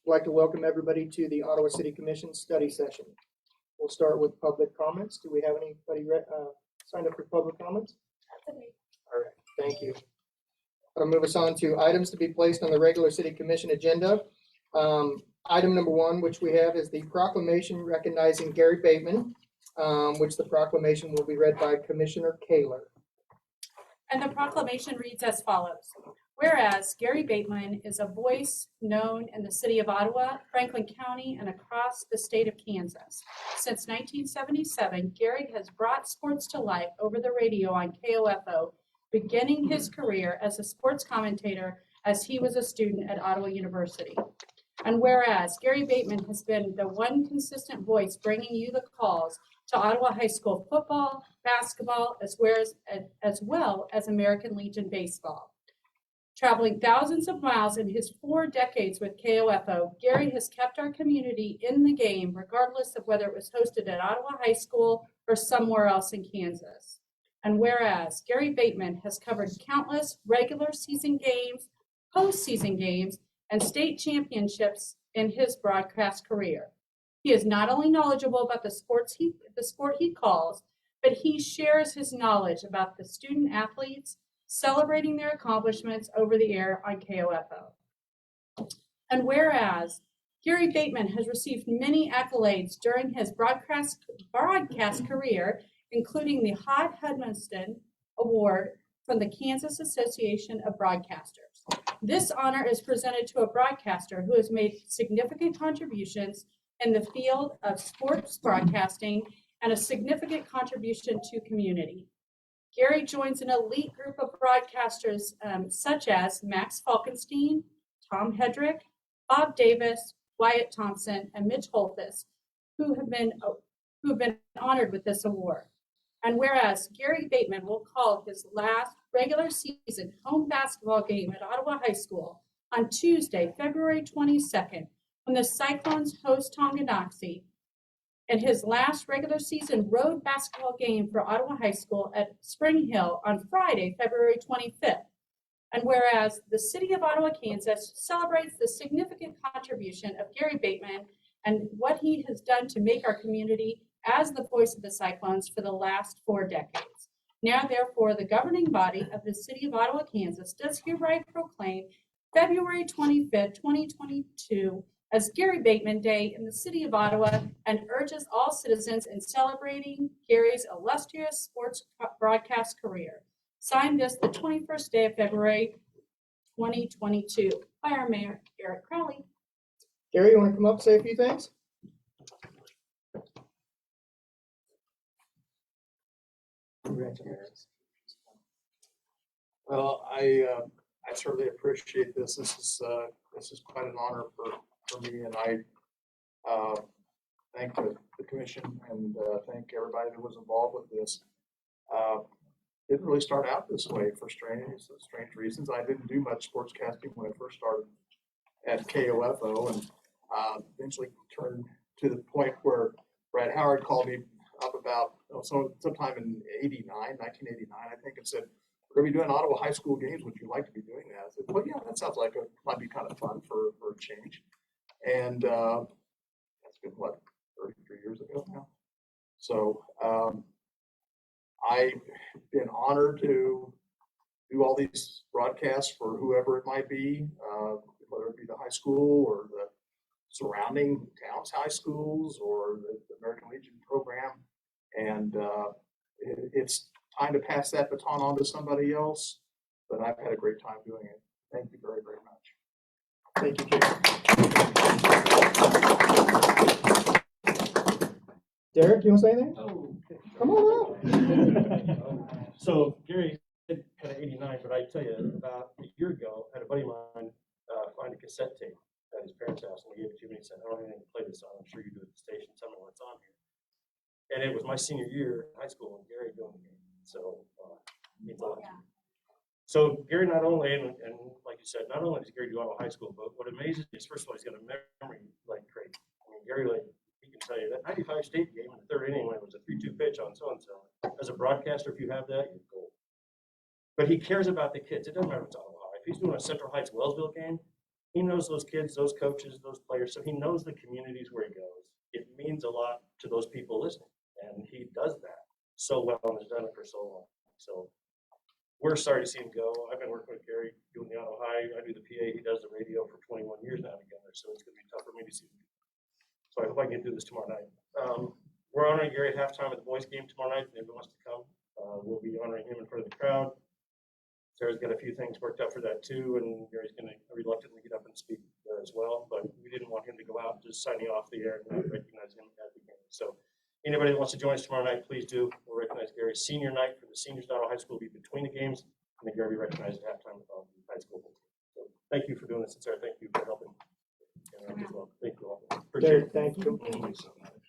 I'd like to welcome everybody to the Ottawa City Commission study session. We'll start with public comments. Do we have anybody signed up for public comments? All right, thank you. I'll move us on to items to be placed on the regular City Commission agenda. Item number 1, which we have, is the proclamation recognizing Gary Bateman, which the proclamation will be read by Commissioner Kaler. And the proclamation reads as follows. Whereas Gary Bateman is a voice known in the city of Ottawa, Franklin County, and across the state of Kansas. Since 1977, Gary has brought sports to life over the radio on KOFO, beginning his career as a sports commentator as he was a student at Ottawa University. And whereas Gary Bateman has been the one consistent voice bringing you the calls to Ottawa High School football, basketball, as well as American Legion baseball. Traveling thousands of miles in his 4 decades with KOFO, Gary has kept our community in the game, regardless of whether it was hosted at Ottawa High School or somewhere else in Kansas. And whereas Gary Bateman has covered countless regular season games, postseason games, and state championships in his broadcast career. He is not only knowledgeable about the sport he calls, but he shares his knowledge about the student athletes, celebrating their accomplishments over the air on KOFO. And whereas Gary Bateman has received many accolades during his broadcast career, including the Hod Hudmonston Award from the Kansas Association of Broadcasters. This honor is presented to a broadcaster who has made significant contributions in the field of sports broadcasting and a significant contribution to community. Gary joins an elite group of broadcasters such as Max Falkenstein, Tom Hedrick, Bob Davis, Wyatt Thompson, and Mitch Holthus, who have been honored with this award. And whereas Gary Bateman will call his last regular season home basketball game at Ottawa High School on Tuesday, February 22nd, when the Cyclones host Tonganoxie, and his last regular season road basketball game for Ottawa High School at Spring Hill on Friday, February 25th. And whereas the city of Ottawa, Kansas celebrates the significant contribution of Gary Bateman and what he has done to make our community as the voice of the Cyclones for the last 4 decades. Now, therefore, the governing body of the city of Ottawa, Kansas does hereby proclaim February 25th, 2022 as Gary Bateman Day in the city of Ottawa and urges all citizens in celebrating Gary's illustrious sports broadcast career. Signed this the 21st day of February, 2022 by our Mayor, Eric Crowley. Gary, you want to come up and say a few things? Well, I certainly appreciate this. This is quite an honor for me, and I thank the commission and thank everybody that was involved with this. Didn't really start out this way for strange reasons. I didn't do much sportscasting when I first started at KOFO, and eventually turned to the point where Brad Howard called me up about sometime in 1989, I think, and said, "We're going to be doing Ottawa high school games. Would you like to be doing that?" I said, "Well, yeah, that sounds like it might be kind of fun for a change." And that's been, what, 33 years ago now? So I've been honored to do all these broadcasts for whoever it might be, whether it be the high school or the surrounding towns, high schools, or the American Legion program. And it's time to pass that baton on to somebody else, but I've had a great time doing it. Thank you very, very much. Thank you, Gary. Derek, you want to say anything? Oh, come on up. So Gary said kind of 89, but I tell you, about a year ago, I had a buddy of mine find a cassette tape at his parents' house, and he gave it to me and said, "I don't have anything to play this on. I'm sure you do at the station. Tell me what's on here." And it was my senior year in high school, and Gary doing the game. So means a lot. Yeah. So Gary not only, and like you said, not only does Gary do Ottawa High School, but what amazes me is, first of all, he's got a memory like crazy. I mean, Gary, like, he can tell you that 95 state game in the 3rd inning when it was a 3-2 pitch on so-and-so. As a broadcaster, if you have that, you're gold. But he cares about the kids. It doesn't matter if it's Ottawa High. If he's doing a Central Heights Wellsville game, he knows those kids, those coaches, those players, so he knows the communities where he goes. It means a lot to those people listening, and he does that so well and has done it for so long. So we're sorry to see him go. I've been working with Gary doing the auto high. I do the PA. He does the radio for 21 years now together, so it's going to be tough for me to see him. So I hope I can do this tomorrow night. We're honoring Gary at halftime at the boys' game tomorrow night. If anyone wants to come, we'll be honoring him in front of the crowd. Sarah's got a few things worked out for that too, and Gary's going to reluctantly get up and speak there as well. But we didn't want him to go out just signing off the air and not recognize him at the game. So anybody that wants to join us tomorrow night, please do. We'll recognize Gary's senior night for the seniors at Ottawa High School will be between the games, and then Gary will be recognized at halftime with all the high school. So thank you for doing this, and Sarah, thank you for helping. As well. Thank you all. Gary, Appreciate it. thank you.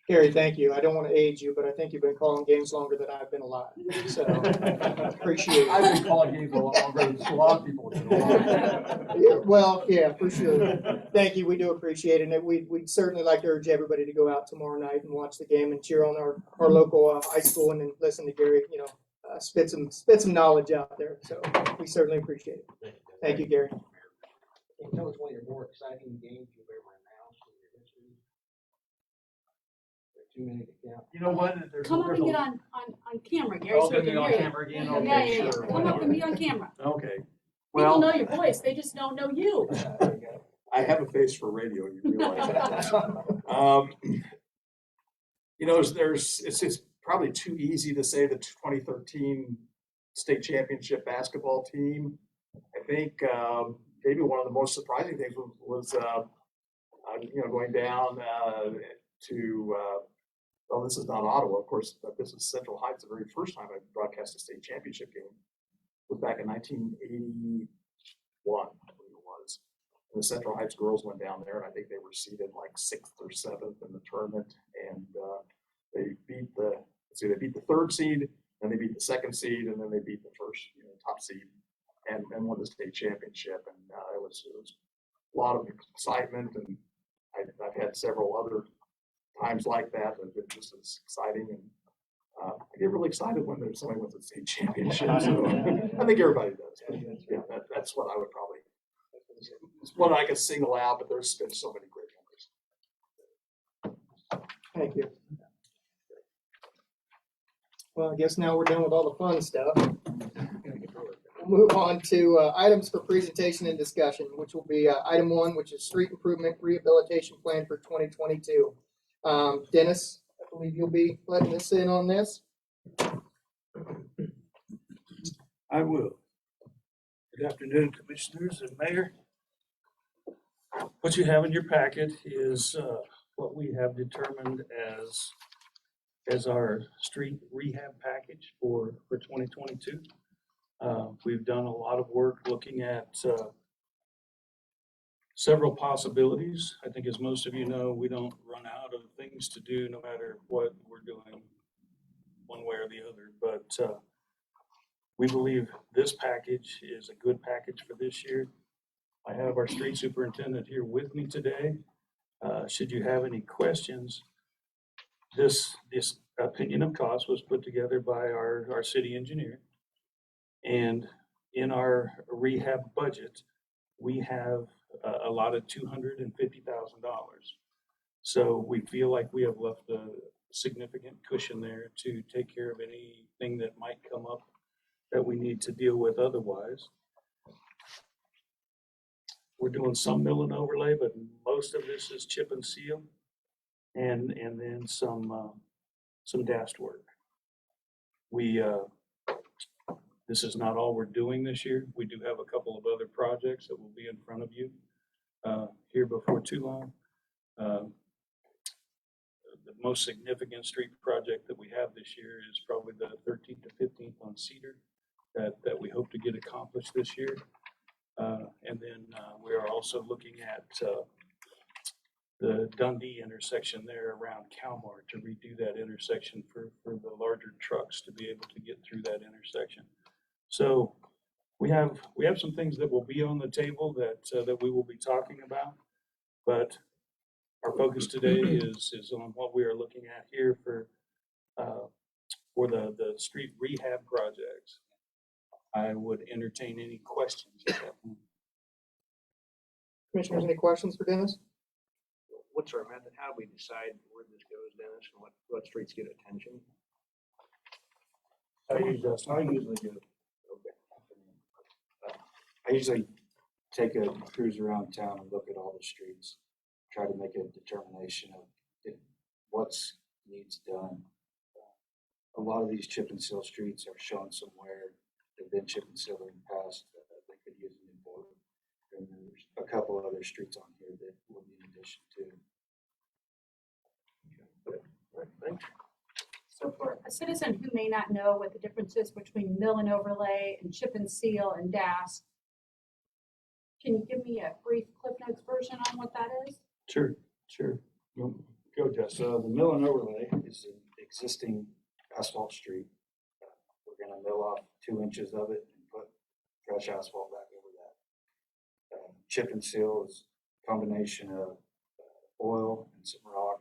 Gary, thank you. I don't want to age you, but I think you've been calling games longer than I've been alive. So appreciate it. I've been calling games a lot longer than a lot of people have been alive. Well, yeah, for sure. Thank you. We do appreciate it. And we'd certainly like to urge everybody to go out tomorrow night and watch the game and cheer on our local high school and then listen to Gary, spit some knowledge out there. So we certainly appreciate it. Thank you, Gary. Can you tell us one of your more exciting games you've ever announced in your history? There are too many to count. You know what? Come up and get on camera, Gary, so we can hear you. again? Yeah, Okay, yeah, yeah. sure, Come up whatever. and be on camera. Okay. People Well, know your voice, they just don't know you. I have a face for radio, you realize that. It's probably too easy to say the 2013 state championship basketball team. I think maybe one of the most surprising things was going down to well, this is not Ottawa, of course, but this is Central Heights. The very first time I broadcast a state championship game was back in 1981, I believe it was. And the Central Heights girls went down there, and I think they were seeded like 6th or 7th in the tournament, and they beat the third seed, then they beat the second seed, and then they beat the first top seed, and won the state championship. And it was a lot of excitement, and I've had several other times like that have been just as exciting, and I get really excited when there's somebody wins a state championship. So I think everybody does. But yeah, that's what I would probably. It's one I could single out, but there's been so many great ones. Thank you. Well, I guess now we're done with all the fun stuff. We'll move on to items for presentation and discussion, which will be item 1, which is street improvement rehabilitation plan for 2022. Dennis, I believe you'll be letting us in on this. I will. Good afternoon, Commissioners and Mayor. What you have in your packet is what we have determined as our street rehab package for 2022. We've done a lot of work looking at several possibilities. I think, as most of you know, we don't run out of things to do no matter what we're doing one way or the other. But we believe this package is a good package for this year. I have our street superintendent here with me today. Should you have any questions, this opinion of cost was put together by our city engineer. And in our rehab budget, we have allotted $250,000. So we feel like we have left a significant cushion there to take care of anything that might come up that we need to deal with otherwise. We're doing some mill and overlay, but most of this is chip and seal, and then some dashed work. This is not all we're doing this year. We do have a couple of other projects that will be in front of you here before too long. The most significant street project that we have this year is probably the 13th to 15th on Cedar that we hope to get accomplished this year. And then we are also looking at the Dundee intersection there around Calmar to redo that intersection for the larger trucks to be able to get through that intersection. So we have some things that will be on the table that we will be talking about, but our focus today is on what we are looking at here for the street rehab projects. I would entertain any questions at that point. Commissioners, any questions for Dennis? What's our method? How do we decide where this goes, Dennis, and what streets get attention? I usually do. I usually take a cruise around town and look at all the streets, try to make a determination of what's needs done. A lot of these chip and seal streets are shown somewhere, they've been chip and sealed in the past, they could use a new border. And there's a couple of other streets on here that will be in addition to. So for a citizen who may not know what the difference is between mill and overlay and chip and seal and DAS, can you give me a brief Cliff Notes version on what that is? Sure. Go, Jess. So the mill and overlay is an existing asphalt street. We're gonna mill off 2 inches of it and put fresh asphalt back over that. Chip and seal is a combination of oil and some rock.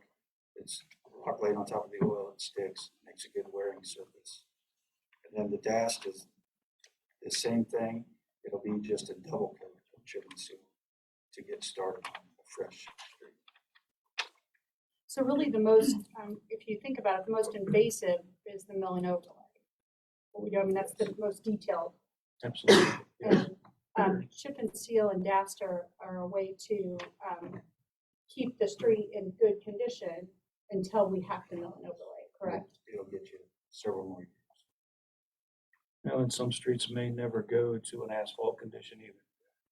It's rock laid on top of the oil, it sticks, makes a good wearing surface. And then the dast is the same thing. It'll be just a double coat of chip and seal to get started on a fresh street. So really the most, if you think about it, the most invasive is the mill and overlay. I mean, that's the most detailed. Absolutely. And chip and seal and DAST are a way to keep the street in good condition until we have to mill and overlay, correct? It'll get you several more years. Now, and some streets may never go to an asphalt condition either.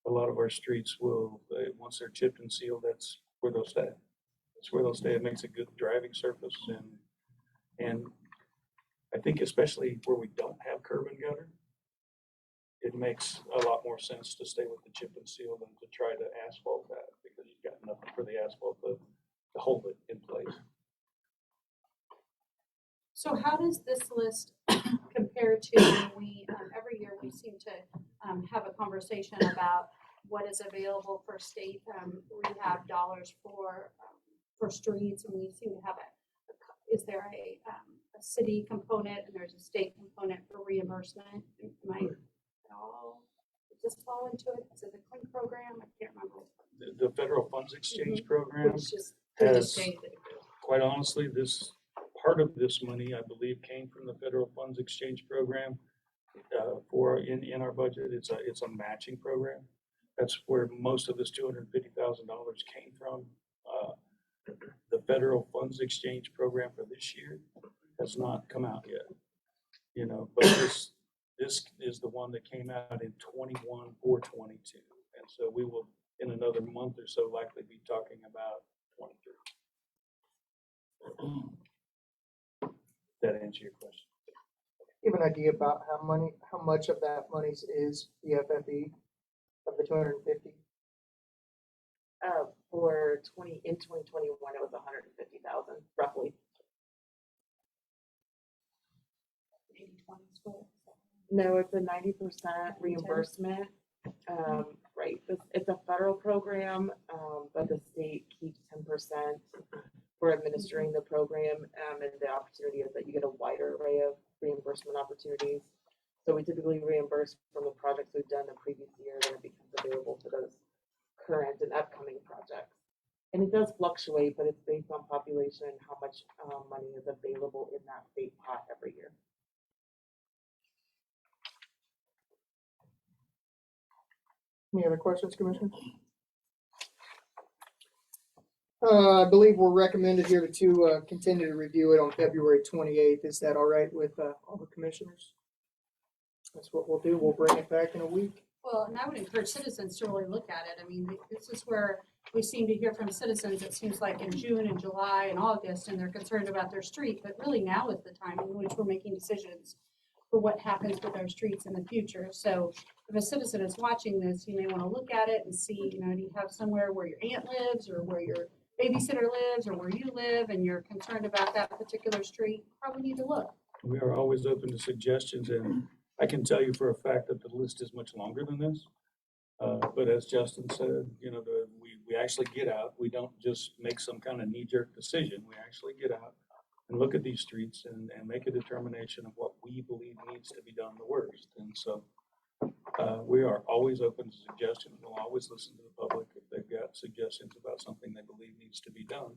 A lot of our streets will, once they're chipped and sealed, that's where they'll stay. That's where they'll stay. It makes a good driving surface, and I think especially where we don't have curb and gutter, it makes a lot more sense to stay with the chip and seal than to try to asphalt that, because you've got nothing for the asphalt to hold it in place. So how does this list compare to we, every year we seem to have a conversation about what is available for state rehab dollars for streets, and we seem to have is there a city component and there's a state component for reimbursement? Am I at all, does this fall into it? Is it the CLINC program? I can't remember. The Federal Funds Exchange Program Which is has, quite honestly, this part of this money, I believe, came from the Federal Funds Exchange Program. For in our budget, it's a matching program. That's where most of this $250,000 came from. The Federal Funds Exchange Program for this year has not come out yet, but this is the one that came out in 21 for 22, and so we will in another month or so likely be talking about 23. That answer your question? Give an idea about how much of that money is the FFE of the 250? For 2021, it was 150,000 roughly. 80/20 split. No, it's a 90% reimbursement. Right, it's a federal program, but the state keeps 10% for administering the program, and the opportunity is that you get a wider array of reimbursement opportunities. So we typically reimburse from the projects we've done the previous year, then it becomes available for those current and upcoming projects. And it does fluctuate, but it's based on population and how much money is available in that state pot every year. Any other questions, Commissioner? I believe we're recommended here to continue to review it on February 28th. Is that all right with all the commissioners? That's what we'll do. We'll bring it back in a week. Well, and I would encourage citizens to really look at it. I mean, this is where we seem to hear from citizens, it seems like in June and July and August, and they're concerned about their street, but really now is the time in which we're making decisions for what happens with our streets in the future. So if a citizen is watching this, you may want to look at it and see, do you have somewhere where your aunt lives or where your babysitter lives or where you live and you're concerned about that particular street? Probably need to look. We are always open to suggestions, and I can tell you for a fact that the list is much longer than this. But as Justin said, we actually get out. We don't just make some kind of knee-jerk decision. We actually get out and look at these streets and make a determination of what we believe needs to be done the worst. And so we are always open to suggestions. We'll always listen to the public if they've suggestions about something they believe needs to be done,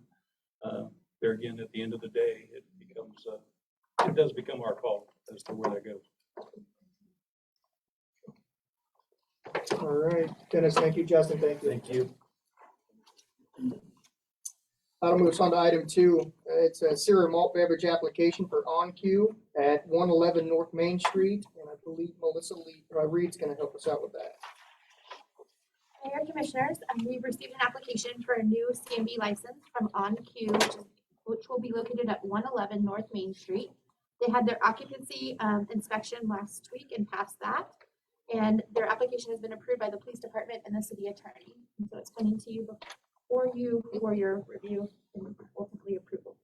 there again, at the end of the day, it becomes, it does become our call as to where that goes. All right, Dennis, thank you. Justin, thank you. Thank you. That'll move us on to item 2. It's a cereal malt beverage application for OnCue at 111 North Main Street, and I believe Melissa Reed's going to help us out with that. Mayor, Commissioners, we've received an application for a new CMB license from OnCue, which will be located at 111 North Main Street. They had their occupancy inspection last week and passed that. And their application has been approved by the police department and the city attorney. And so it's coming to you for your review and ultimately approval.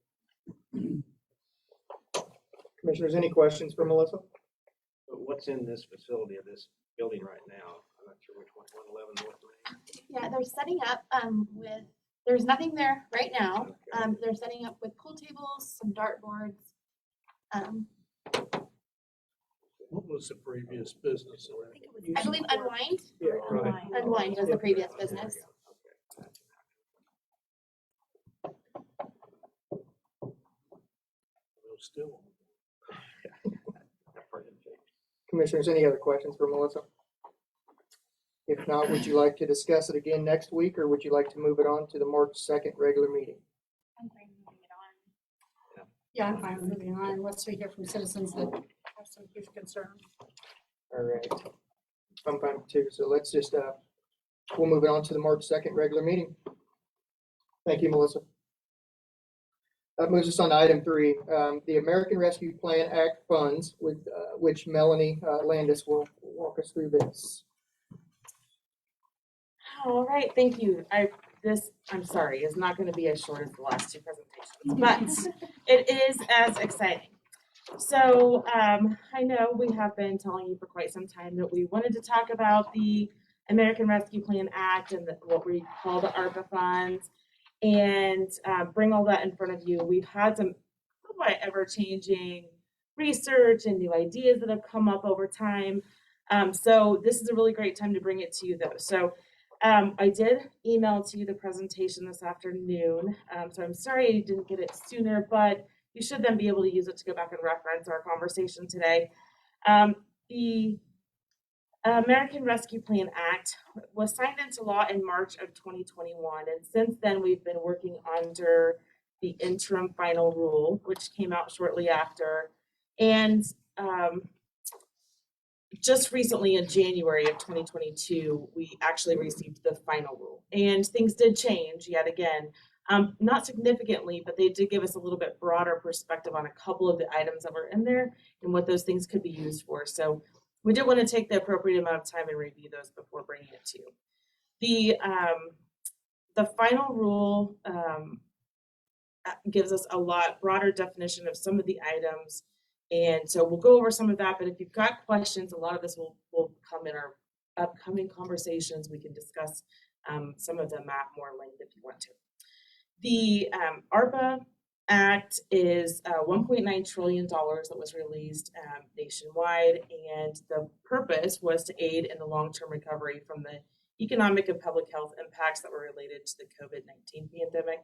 Commissioners, any questions for Melissa? But what's in this facility of this building right now? I'm not sure which one, 111 North Main. Yeah, they're setting up there's nothing there right now. Okay. They're setting up with pool tables, some dartboards. What was the previous business? I believe Unwind. Yeah, right. Unwind was the previous business. Still. Commissioners, any other questions for Melissa? If not, would you like to discuss it again next week, or would you like to move it on to the March 2nd regular meeting? I'm fine moving it on. Yeah, I'm fine moving on. Once we hear from citizens that have some huge concerns. All right. I'm fine too. So let's just, we'll move it on to the March 2nd regular meeting. Thank you, Melissa. That moves us on to item 3, the American Rescue Plan Act funds, with which Melanie Landis will walk us through this. All right, thank you. I'm sorry, is not going to be as short as the last 2 presentations, but it is as exciting. So I know we have been telling you for quite some time that we wanted to talk about the American Rescue Plan Act and what we call the ARPA funds, and bring all that in front of you. We've had some somewhat ever-changing research and new ideas that have come up over time. So this is a really great time to bring it to you, though. So I did email to you the presentation this afternoon. So I'm sorry I didn't get it sooner, but you should then be able to use it to go back and reference our conversation today. The American Rescue Plan Act was signed into law in March of 2021, and since then we've been working under the interim final rule, which came out shortly after. And just recently in January of 2022, we actually received the final rule, and things did change yet again. Not significantly, but they did give us a little bit broader perspective on a couple of the items that were in there and what those things could be used for. So we did want to take the appropriate amount of time and review those before bringing it to you. The final rule gives us a lot broader definition of some of the items. And so we'll go over some of that, but if you've got questions, a lot of this will come in our upcoming conversations. We can discuss some of them at more length if you want to. The ARPA Act is $1.9 trillion that was released nationwide, and the purpose was to aid in the long-term recovery from the economic and public health impacts that were related to the COVID-19 pandemic.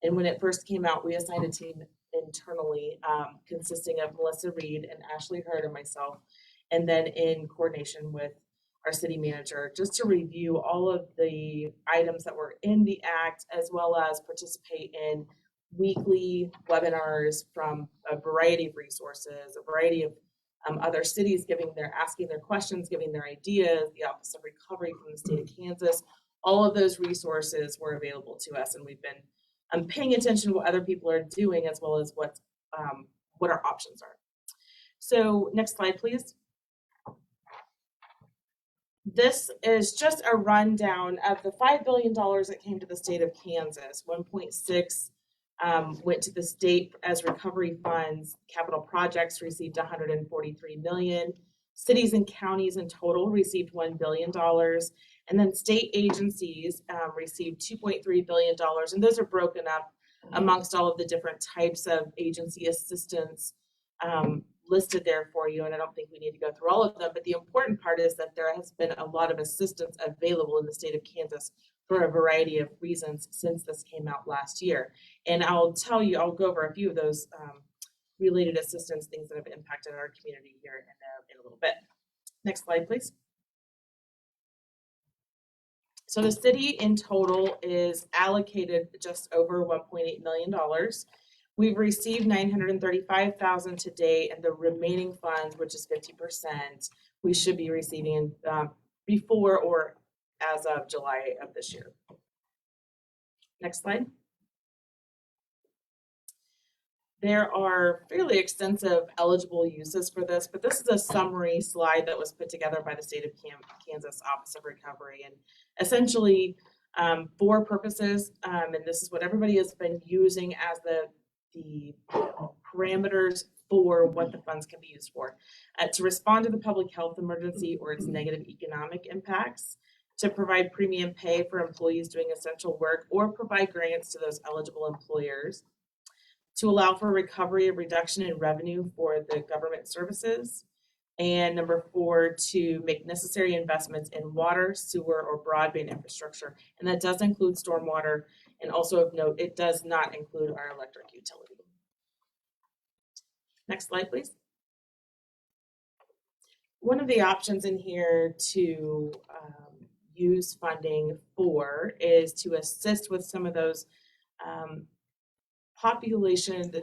And when it first came out, we assigned a team internally consisting of Melissa Reed and Ashley Hurd and myself, and then in coordination with our city manager, just to review all of the items that were in the act, as well as participate in weekly webinars from a variety of resources, a variety of other cities asking their questions, giving their ideas, the Office of Recovery from the state of Kansas. All of those resources were available to us, and we've been paying attention to what other people are doing, as well as what our options are. So next slide, please. This is just a rundown of the $5 billion that came to the state of Kansas. 1.6 went to the state as recovery funds. Capital projects received $143 million. Cities and counties in total received $1 billion. And then state agencies received $2.3 billion. And those are broken up amongst all of the different types of agency assistance listed there for you. And I don't think we need to go through all of them. But the important part is that there has been a lot of assistance available in the state of Kansas for a variety of reasons since this came out last year. And I'll go over a few of those related assistance things that have impacted our community here in a little bit. Next slide, please. So the city in total is allocated just over $1.8 million. We've received $935,000 to date, and the remaining funds, which is 50%, we should be receiving before or as of July of this year. Next slide. There are fairly extensive eligible uses for this, but this is a summary slide that was put together by the State of Kansas Office of Recovery. And essentially, for purposes, and this is what everybody has been using as the parameters for what the funds can be used for, to respond to the public health emergency or its negative economic impacts, to provide premium pay for employees doing essential work, or provide grants to those eligible employers, to allow for recovery of reduction in revenue for the government services, and number 4, to make necessary investments in water, sewer, or broadband infrastructure. And that does include stormwater, and also of note, it does not include our electric utility. Next slide, please. One of the options in here to use funding for is to assist with some of those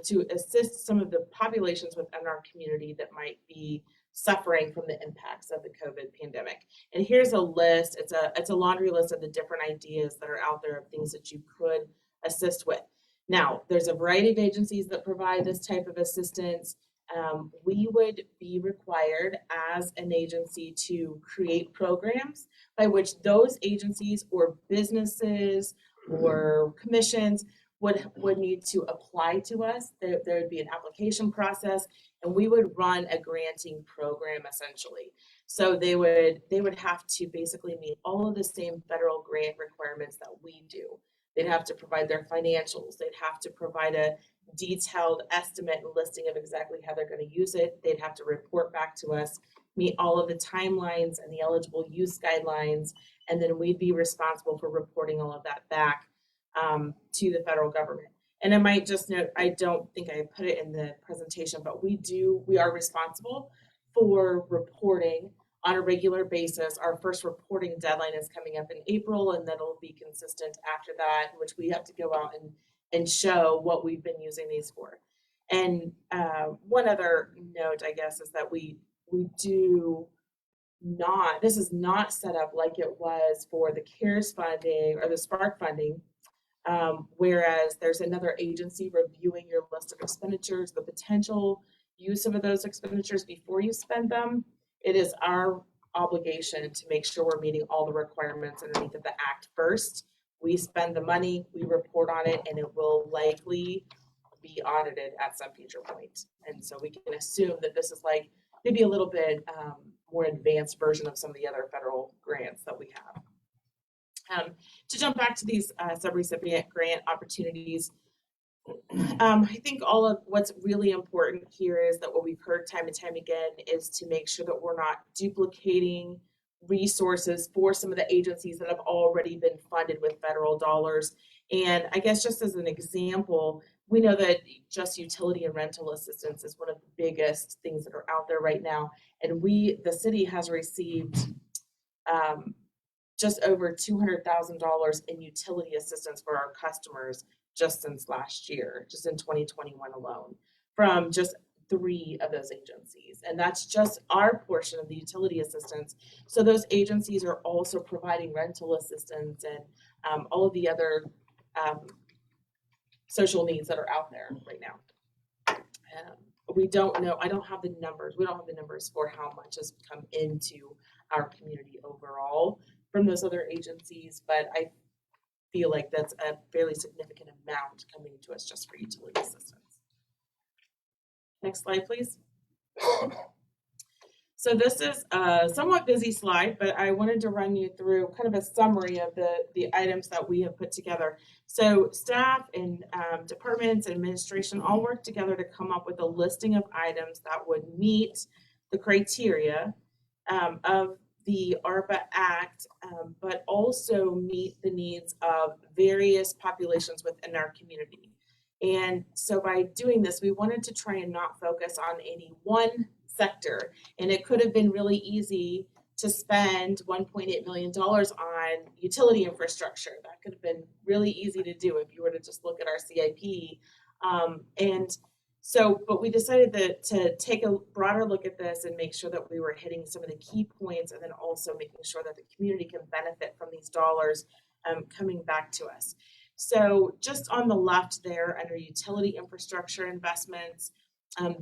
to assist some of the populations within our community that might be suffering from the impacts of the COVID pandemic. And here's a list. It's a laundry list of the different ideas that are out there of things that you could assist with. Now, there's a variety of agencies that provide this type of assistance. We would be required as an agency to create programs by which those agencies or businesses or commissions would need to apply to us. There would be an application process, and we would run a granting program essentially. So they would have to basically meet all of the same federal grant requirements that we do. They'd have to provide their financials. They'd have to provide a detailed estimate and listing of exactly how they're going to use it. They'd have to report back to us, meet all of the timelines and the eligible use guidelines, and then we'd be responsible for reporting all of that back to the federal government. And I might just note, I don't think I put it in the presentation, but we are responsible for reporting on a regular basis. Our first reporting deadline is coming up in April, and that'll be consistent after that, in which we have to go out and show what we've been using these for. And one other note, I guess, is that we do not, this is not set up like it was for the CARES funding or the SPARK funding, whereas there's another agency reviewing your list of expenditures, the potential use of those expenditures before you spend them. It is our obligation to make sure we're meeting all the requirements underneath of the Act first. We spend the money, we report on it, and it will likely be audited at some future point. And so we can assume that this is like maybe a little bit more advanced version of some of the other federal grants that we have. To jump back to these subrecipient grant opportunities, I think all of what's really important here is that what we've heard time and time again is to make sure that we're not duplicating resources for some of the agencies that have already been funded with federal dollars. And I guess just as an example, we know that just utility and rental assistance is one of the biggest things that are out there right now. And the city has received just over $200,000 in utility assistance for our customers just since last year, just in 2021 alone, from just 3 of those agencies. And that's just our portion of the utility assistance. So those agencies are also providing rental assistance and all of the other social needs that are out there right now. We don't know, I don't have the numbers. We don't have the numbers for how much has come into our community overall from those other agencies, but I feel like that's a fairly significant amount coming to us just for utility assistance. Next slide, please. So this is a somewhat busy slide, but I wanted to run you through kind of a summary of the items that we have put together. So staff and departments and administration all work together to come up with a listing of items that would meet the criteria of the ARPA Act, but also meet the needs of various populations within our community. And so by doing this, we wanted to try and not focus on any one sector. And it could have been really easy to spend $1.8 million on utility infrastructure. That could have been really easy to do if you were to just look at our CIP. But we decided to take a broader look at this and make sure that we were hitting some of the key points, and then also making sure that the community can benefit from these dollars coming back to us. So just on the left there under utility infrastructure investments,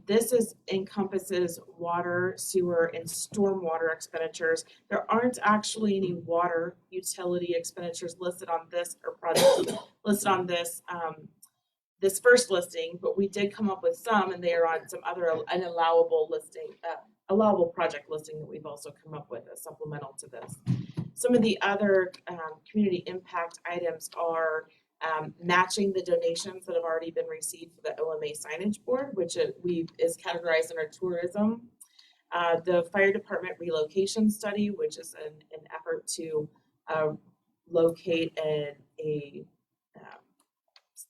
this encompasses water, sewer, and stormwater expenditures. There aren't actually any water utility expenditures listed on this or projects listed on this this first listing, but we did come up with some, and they are on some other an allowable project listing that we've also come up with as supplemental to this. Some of the other community impact items are matching the donations that have already been received for the OMA signage board, which is categorized under tourism. The fire department relocation study, which is an effort to locate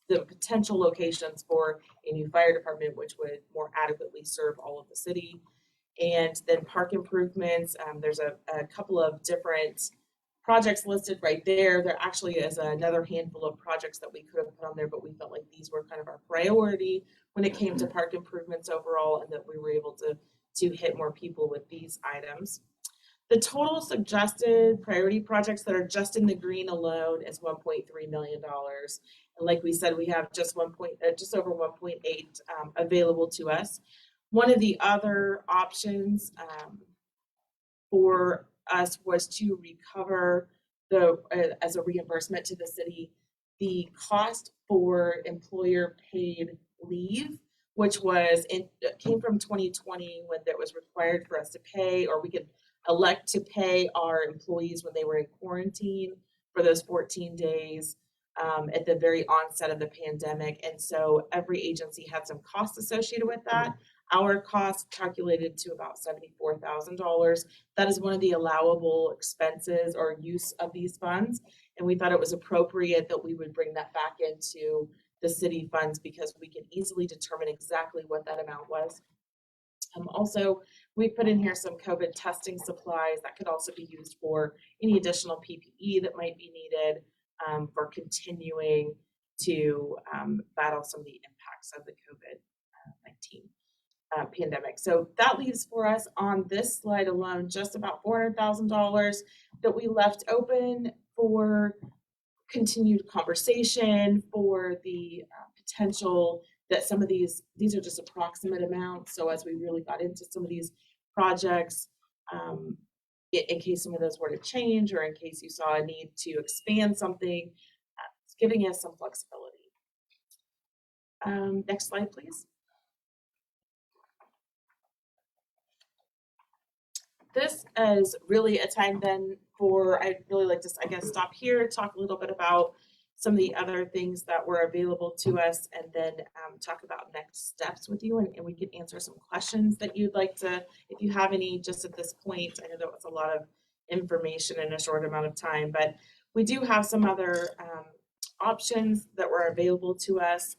the potential locations for a new fire department, which would more adequately serve all of the city. And then park improvements, there's a couple of different projects listed right there. There actually is another handful of projects that we could have put on there, but we felt like these were kind of our priority when it came to park improvements overall, and that we were able to hit more people with these items. The total suggested priority projects that are just in the green alone is $1.3 million. And like we said, we have just over 1.8 available to us. One of the other options for us was to recover as a reimbursement to the city, the cost for employer paid leave, which came from 2020 when that was required for us to pay, or we could elect to pay our employees when they were in quarantine for those 14 days at the very onset of the pandemic. And so every agency had some costs associated with that. Our cost calculated to about $74,000. That is one of the allowable expenses or use of these funds. And we thought it was appropriate that we would bring that back into the city funds because we can easily determine exactly what that amount was. Also, we put in here some COVID testing supplies that could also be used for any additional PPE that might be needed for continuing to battle some of the impacts of the COVID-19 pandemic. So that leaves for us on this slide alone just about $400,000 that we left open for continued conversation, for the potential that some of these are just approximate amounts. So as we really got into some of these projects, in case some of those were to change, or in case you saw a need to expand something, it's giving us some flexibility. Next slide, please. This is really a time then I'd really like to, stop here, talk a little bit about some of the other things that were available to us, and then talk about next steps with you, and we can answer some questions that you'd like to, if you have any just at this point. I know that was a lot of information in a short amount of time, but we do have some other options that were available to us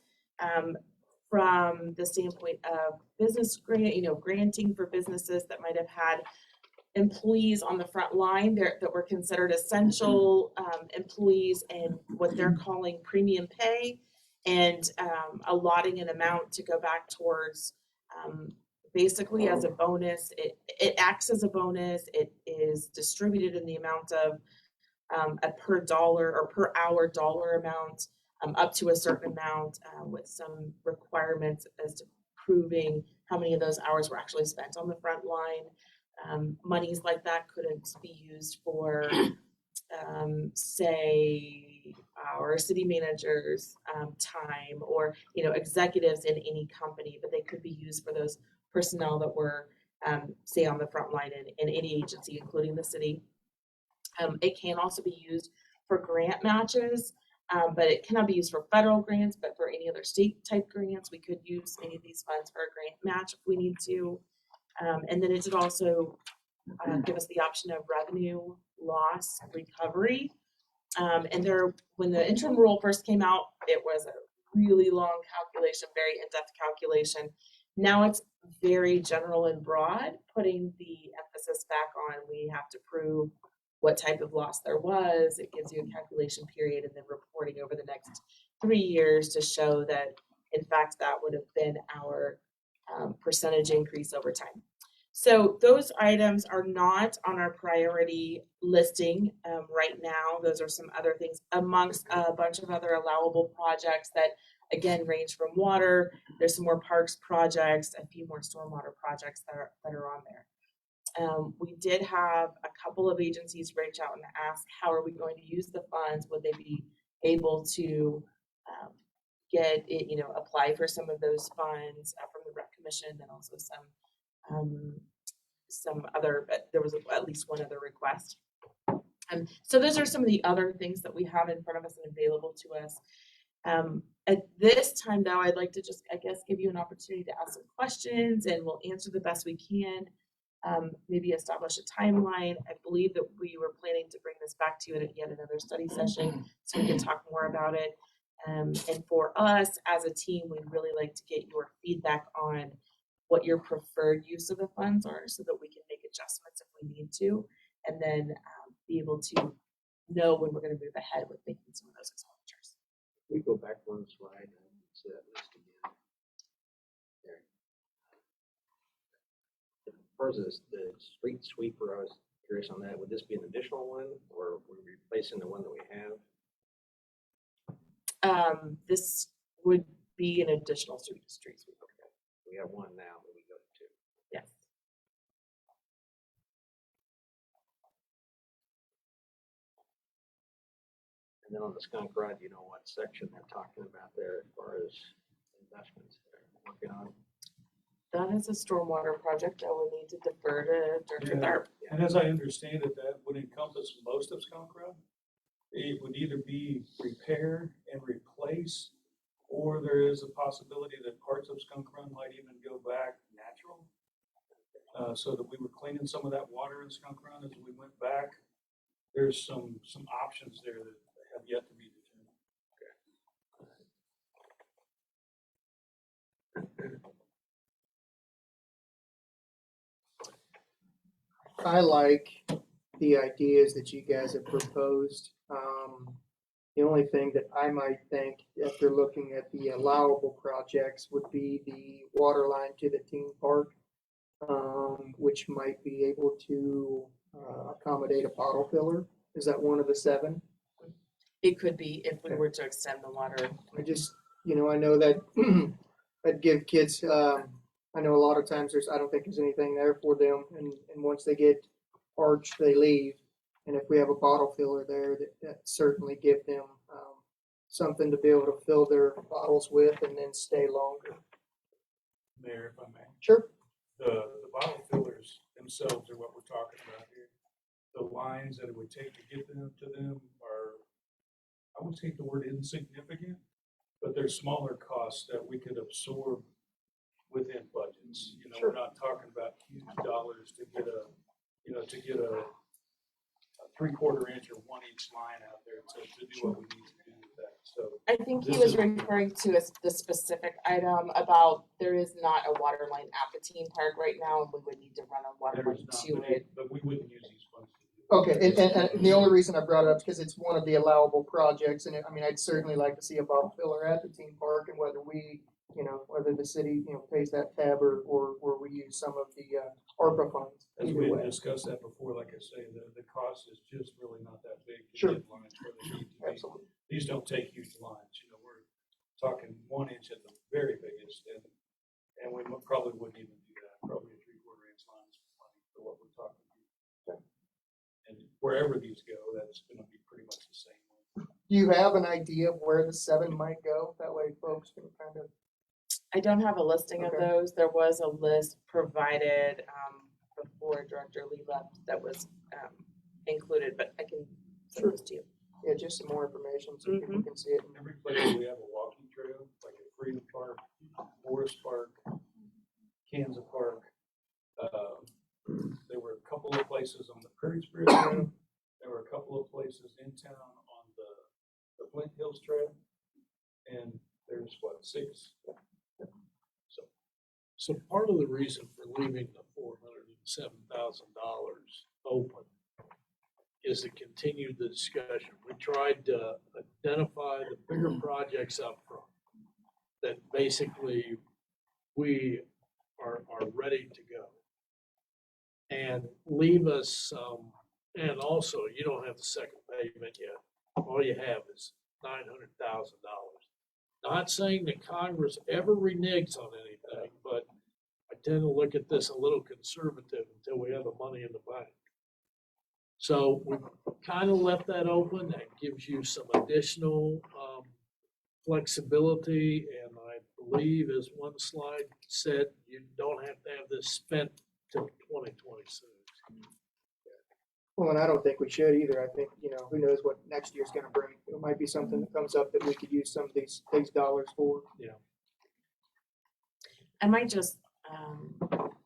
from the standpoint of business granting for businesses that might have had employees on the front line that were considered essential employees and what they're calling premium pay, and allotting an amount to go back towards basically as a bonus. It acts as a bonus. It is distributed in the amount of a per dollar or per hour dollar amount up to a certain amount with some requirements as to proving how many of those hours were actually spent on the front line. Monies like that couldn't be used for, say, our city managers' time, or executives in any company, but they could be used for those personnel that were, say, on the front line in any agency, including the city. It can also be used for grant matches, but it cannot be used for federal grants, but for any other state type grants, we could use any of these funds for a grant match if we need to. And then it did also give us the option of revenue loss recovery. And when the interim rule first came out, it was a really long calculation, very in-depth calculation. Now it's very general and broad, putting the emphasis back on we have to prove what type of loss there was. It gives you a calculation period and then reporting over the next 3 years to show that, in fact, that would have been our percentage increase over time. So those items are not on our priority listing right now. Those are some other things amongst a bunch of other allowable projects that, again, range from water. There's some more parks projects, a few more stormwater projects that are on there. We did have a couple of agencies reach out and ask, how are we going to use the funds? Would they be able to get it, apply for some of those funds from the Rec Commission, and also some other, but there was at least one other request. So those are some of the other things that we have in front of us and available to us. At this time, though, I'd like to just, give you an opportunity to ask some questions, and we'll answer the best we can. Maybe establish a timeline. I believe that we were planning to bring this back to you at yet another study session so we can talk more about it. And for us as a team, we'd really like to get your feedback on what your preferred use of the funds are so that we can make adjustments if we need to, and then be able to know when we're going to move ahead with making some of those expenditures. We go back one slide and see that list again. There. As far as the street sweeper, I was curious on that. Would this be an additional one, or are we replacing the one that we have? This would be an additional street sweeper. We have one now, but we go to two. Yes. And then on the skunk rod, you know what section they're talking about there as far as investments they're working on? That is a stormwater project that would need to defer to Director Tharp. And as I understand it, that would encompass most of Skunk Rod. It would either be repair and replace, or there is a possibility that parts of Skunk Run might even go back natural. So that we were cleaning some of that water in Skunk Run as we went back. There's some options there that have yet to be determined. I like the ideas that you guys have proposed. The only thing that I might think after looking at the allowable projects would be the water line to the theme park, which might be able to accommodate a bottle filler. Is that one of the 7? It could be if we were to extend the water. I just, I know that I'd give kids, I know a lot of times I don't think there's anything there for them. And once they get parched, they leave. And if we have a bottle filler there, that certainly give them something to be able to fill their bottles with and then stay longer. Mayor, if I may. Sure. The bottle fillers themselves are what we're talking about here. The lines that it would take to get them to them are, I would take the word insignificant, but they're smaller costs that we could absorb within budgets. Sure. We're not talking about huge dollars to get a 3/4 inch or 1 inch line out there to do what we need to do with that. So I think he was referring to the specific item about there is not a water line at the theme park right now, and we would need to run a water there's line not, to it. but we wouldn't use these funds. Okay, and the only reason I brought it up is because it's one of the allowable projects, and I'd certainly like to see a bottle filler at the theme park, and whether we, whether the city, pays that tab or we use some of the ARPA funds. As Either we way. had discussed that before, like I say, the cost is just really not that big to Sure. get lines where they need to be. Absolutely. These don't take huge lines, we're talking 1 inch at the very biggest, and we probably wouldn't even do that, probably a 3/4 inch lines for what we're talking about. And wherever these go, that's gonna be pretty much the same way. Do you have an idea of where the 7 might go? That way folks can kind of. I don't have a listing of Okay. those. There was a list provided before Director Lee left that was included, but I can send this to you. Yeah, just some more information so people can see it. Every place we have a walking trail, like at Freedom Park, Forest Park, Kansas Park. There were a couple of there's what, 6? So part of the reason for leaving the $407,000 open is to continue the discussion. We tried to identify the bigger projects up front that basically we are ready to go. And leave us some, and also you don't have the second payment yet. All you have is $900,000. Not saying that Congress ever reneges on anything, but I tend to look at this a little conservative until we have the money in the bank. So we kind of left that open. That gives you some additional flexibility. And I believe, as one slide said, you don't have to have this spent till 2026. Well, and I don't think we should either. I think, who knows what next year's gonna bring. It might be something that comes up that we could use some of these dollars for. I might just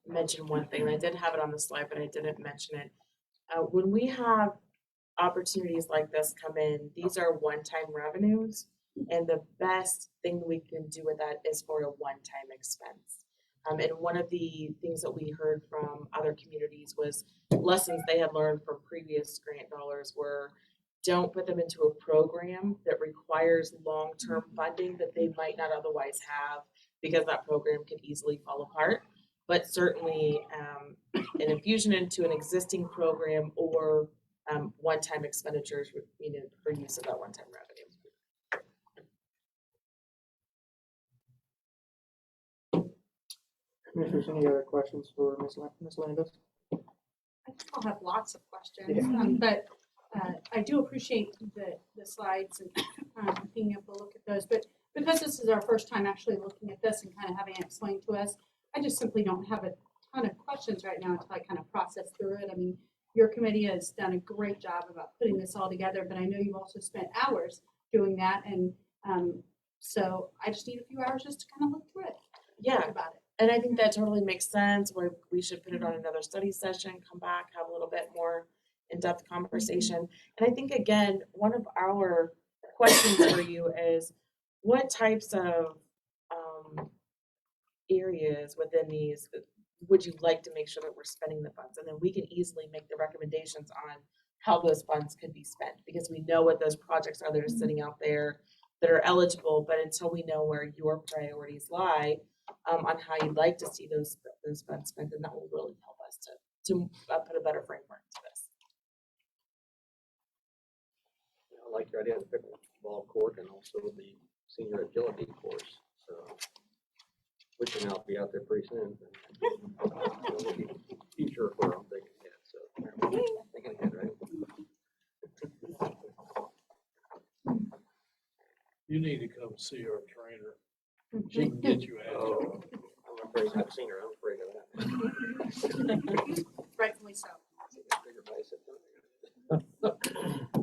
mention one thing. I did have it on the slide, but I didn't mention it. When we have opportunities like this come in, these are one-time revenues, and the best thing we can do with that is for a one-time expense. And one of the things that we heard from other communities was lessons they had learned from previous grant dollars were don't put them into a program that requires long-term funding that they might not otherwise have, because that program can easily fall apart. But certainly an infusion into an existing program or one-time expenditures would be needed for use of that one-time revenue. Commissioners, any other questions for Ms. Landis? I think I'll have lots of questions, Yeah. but I do appreciate the slides and being able to look at those. But because this is our first time actually looking at this and kind of having it explained to us, I just simply don't have a ton of questions right now until I kind of process through it. I mean, your committee has done a great job about putting this all together, but I know you've also spent hours doing that. And so I just need a few hours just to kind of look through it. Yeah. Think about it. And I think that totally makes sense. We should put it on another study session, come back, have a little bit more in-depth conversation. And I think, again, one of our questions for you is what types of areas within these would you like to make sure that we're spending the funds? And then we can easily make the recommendations on how those funds could be spent, because we know what those projects are that are sitting out there that are eligible, but until we know where your priorities lie, on how you'd like to see those funds spent, then that will really help us to put a better framework to this. I like your idea of the pickleball court and also the senior agility course, so, which will now be out there pretty soon. Future for I'm thinking ahead, so thinking ahead, right? You need to come see our trainer. She can get you agile. Oh, I'm afraid I've seen her. I'm afraid of that. Rightfully so. Bigger bicep. All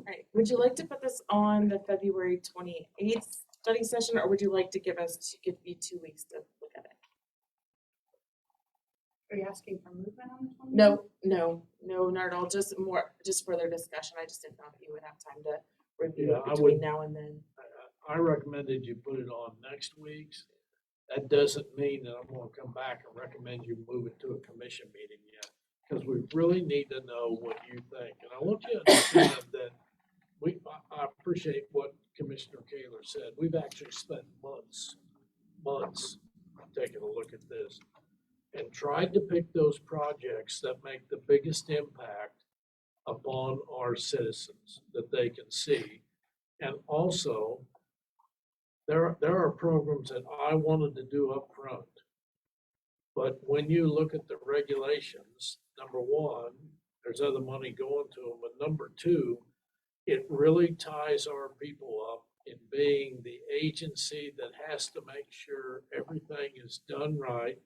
right, would you like to put this on the February 28th study session, or would you like to give me 2 weeks to look at it? Are you asking for movement on this one? No, not at all. Just further discussion. I just didn't know if you would have time to review Yeah, it I between would- now and then. I recommended you put it on next week's. That doesn't mean that I'm gonna come back and recommend you move it to a commission meeting yet, because we really need to know what you think. And I want you to understand that I appreciate what Commissioner Kaler said. We've actually spent months taking a look at this and tried to pick those projects that make the biggest impact upon our citizens that they can see. And also, there are programs that I wanted to do up front. But when you look at the regulations, number one, there's other money going to them. But number two, it really ties our people up in being the agency that has to make sure everything is done right,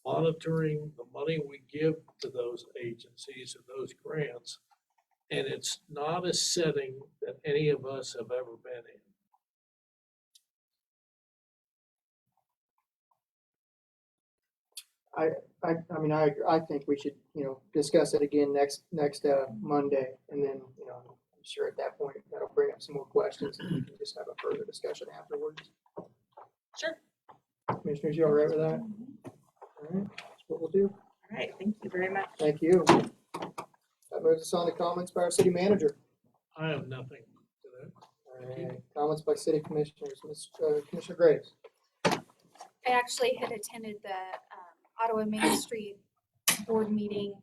monitoring the money we give to those agencies and those grants. And it's not a setting that any of us have ever been in. I think we should, discuss it again next Monday, and then, I'm sure at that point that'll bring up some more questions, and we can just have a further discussion afterwards. Commissioners, you all right with that? All right, that's what we'll do. All right, thank you very much. Thank you. That moves us on to comments by our city manager. I have nothing to that. All right, comments by city commissioners. Commissioner Graves. I actually had attended the Ottawa Main Street board meeting.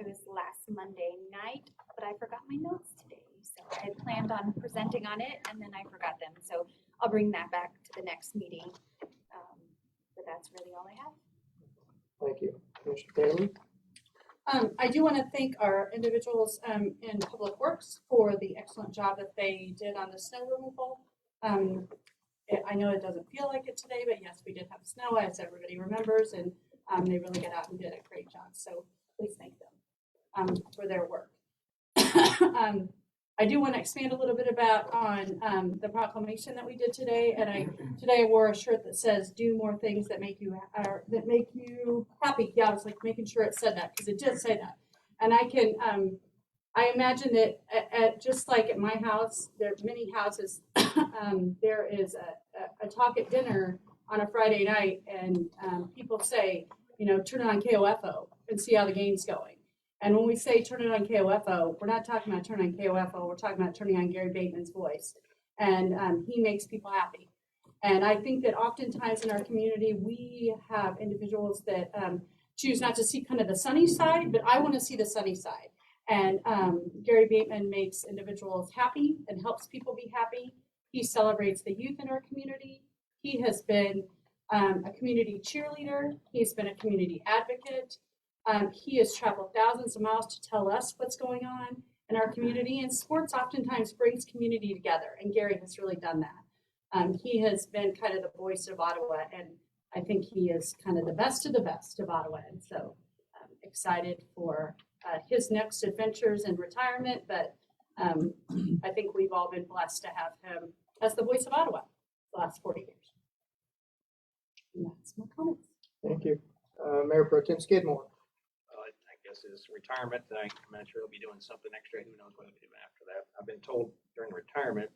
It was last Monday night, but I forgot my notes today. So I had planned on presenting on it and then I forgot them. So I'll bring that back to the next meeting. But that's really all I have. Thank you. Commissioner Taylor. I do want to thank our individuals in Public Works for the excellent job that they did on the snow removal. I know it doesn't feel like it today, but yes, we did have snow, as everybody remembers, and they really got out and did a great job. So please thank them for their work. I do want to expand a little bit on the proclamation that we did today. And today I wore a shirt that says "Do more things that make you happy." Yeah, I was like making sure it said that because it did say that. And I imagine that at just like at my house, there are many houses. There is a talk at dinner on a Friday night, and people say, turn it on KOFO and see how the game's going. And when we say turn it on KOFO, we're not talking about turning on KOFO. We're talking about turning on Gary Bateman's voice, and he makes people happy. And I think that oftentimes in our community, we have individuals that choose not to see kind of the sunny side, but I want to see the sunny side. And Gary Bateman makes individuals happy and helps people be happy. He celebrates the youth in our community. He has been a community cheerleader. He's been a community advocate. He has traveled thousands of miles to tell us what's going on in our community. And sports oftentimes brings community together, and Gary has really done that. He has been kind of the voice of Ottawa, and I think he is kind of the best of Ottawa. And so I'm excited for his next adventures in retirement, but I think we've all been blessed to have him as the voice of Ottawa the last 40 years. And that's my comments. Thank you. Mayor Pro Tem Skidmore. I guess his retirement, I'm sure he'll be doing something extra. Who knows what he'll do after that. I've been told during retirement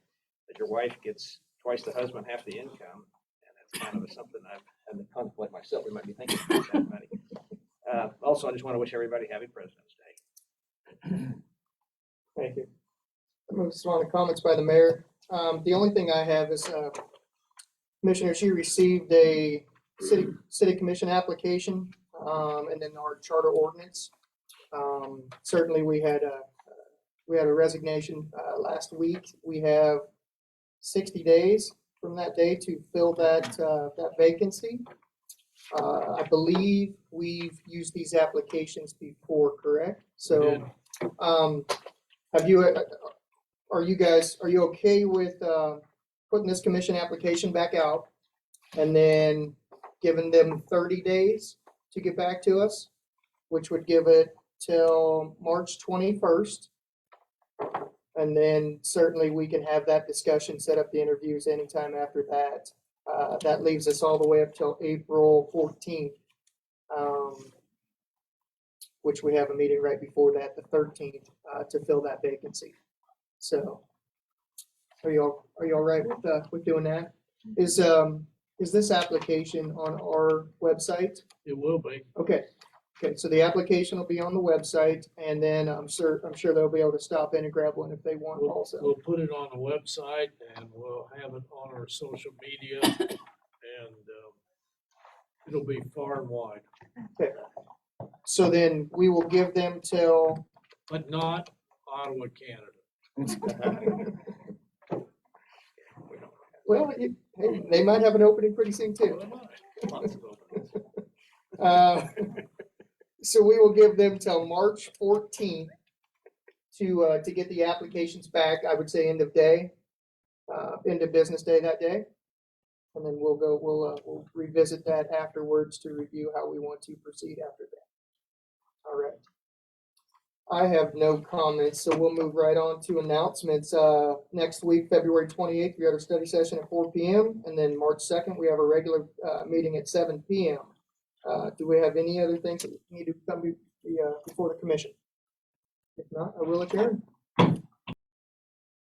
that your wife gets twice the husband, half the income. And that's kind of something I've had to contemplate myself. We might be thinking about that money. Also, I just want to wish everybody happy President's Day. Thank you. I'm going to respond to comments by the mayor. The only thing I have is, Commissioner, she received a city commission application, and then our charter ordinance. Certainly we had a resignation last week. We have 60 days from that day to fill that vacancy. I believe we've used these applications before, correct? So, are you okay with putting this commission application back out and then giving them 30 days to get back to us, which would give it till March 21st? And then certainly we can have that discussion, set up the interviews anytime after that. That leaves us all the way up till April 14th, which we have a meeting right before that, the 13th, to fill that vacancy. So, are you all right with doing that? Is this application on our website? It will be. Okay. So the application will be on the website, and then I'm sure they'll be able to stop in and grab one if they want also. We'll put it on the website and we'll have it on our social media, and it'll be far and wide, Okay. So then we will give them till. but not Ottawa, Canada. Well, hey, they might have an opening pretty soon too. Lots of openings. So we will give them till March 14th to get the applications back. I would say end of business day that day, and then we'll revisit that afterwards to review how we want to proceed after that. All right. I have no comments, so we'll move right on to announcements. Next week, February 28th, we have our study session at 4 p.m. And then March 2nd, we have a regular meeting at 7 p.m. Do we have any other things that need to come before the commission? If not, I will adjourn.